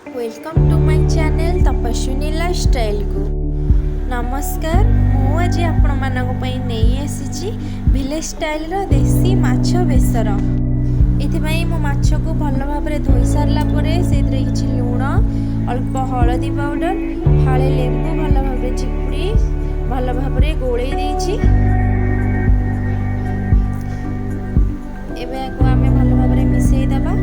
Welcome to my channel Tapaswini lifestyle को नमस्कार। मु आज आपण मानक पई नहीं आसी विलेज स्टाइल रो देसी माछ बेसर। एथिपाई मो माछ को भल भाव धोई सारला परे सेतरे किछि लूण अल्प हळदी पाउडर फाळे लेंबू भल भाव चिपुड़ी भल भाव गोळेई देछि। एबे को आमे भल भाव मिसेई दबा।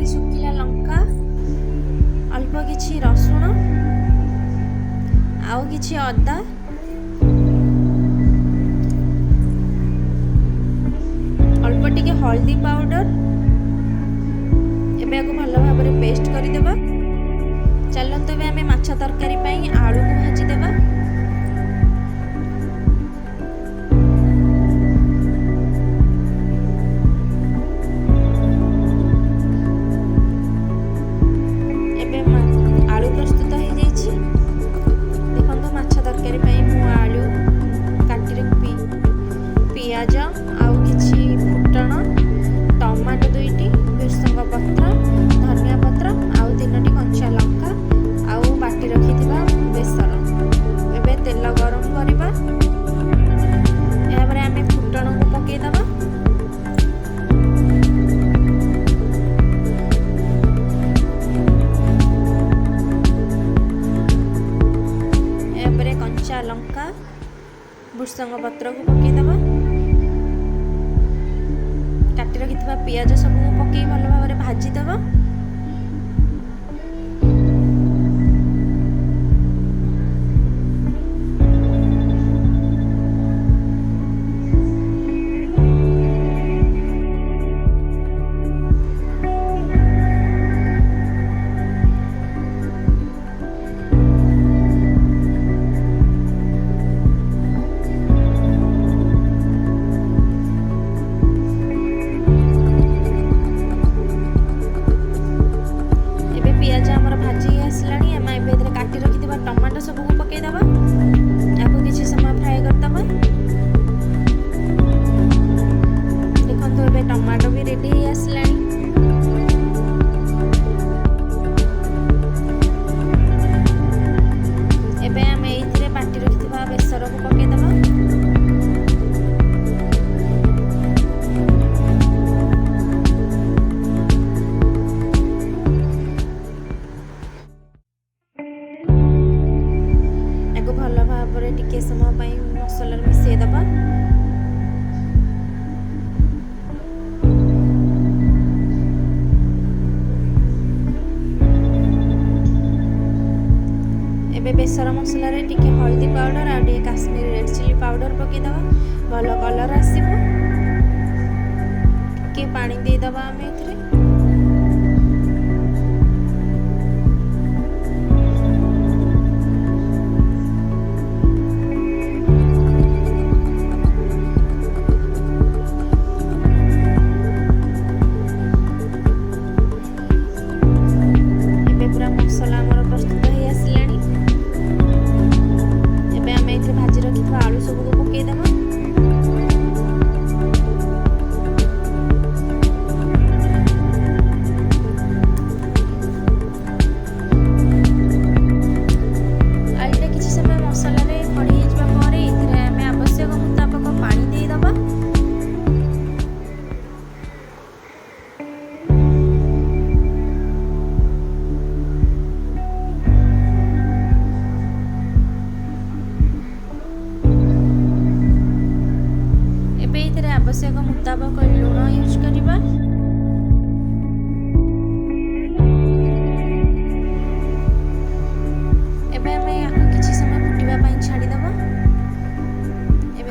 सुखिला लंका अल्प किछि रसुण आउ किछि अदा अल्प टिके हल्दी पाउडर एबे को भल भाव पेस्ट कर देबा। चलंतु एबे आमे माछ तरकारी पई आलू को भाजी देबा। पियाज आउ किछि फुटण टमाटो दुईटी भृसंग पत्र धनिया पत्र आउ तीनोटी कंचा लंका आउ बाटी रखिथिबा बेसर। एबे तेल गरम करबा। एबरे आमे फुटण को पके दबा। एबरे कंचा लंका भृसंग पत्र को पके दबा। काटी रखिथिबा पियाज सब पकई भल भाव भाजी दबा। टमाटो सब पकई दबा। आपको किसी समय फ्राए कर दबा। देखो एबे टमाटो भी रेडी हो आसलानी। एबे आमे एथिरे बाटी रखिथिबा बेसर को पकई दबा। भल भाव टिके समय मसला मिसई दबा। एबे बेसर मसला रे टिके हल्दी पाउडर आ टिके काश्मीरी रेड चिली पाउडर पके दबा। भल कलर आसीबो। टिके पानी दे दबा आमे एथिरे।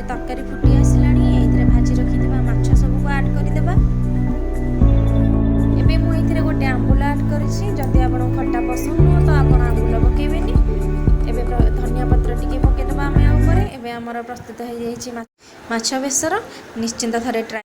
ଏବେ ତରକାରୀ ଫୁଟି ଆସିଲାଣି। ଏଇଥିରେ ଭାଜି ରଖିଥିବା ମାଛ ସବୁକୁ ଆଡ୍ କରିଦେବା। ଏବେ ମୁଁ ଏଇଥିରେ ଗୋଟେ ଆମ୍ବୁଲ ଆଡ୍ କରିଛି। ଯଦି ଆପଣଙ୍କୁ ଖଟା ପସନ୍ଦ ନୁହଁ ତ ଆପଣ ଆମ୍ବୁଲ ପକେଇବେନି। ଏବେ ଧନିଆ ପତ୍ର ଟିକେ ପକେଇଦେବା ଆମେ ଉପରେ। ଏବେ ଆମର ପ୍ରସ୍ତୁତ ହେଇଯାଇଛି ମାଛ ବେସର। ନିଶ୍ଚିନ୍ତ ଥରେ ଟ୍ରାଏ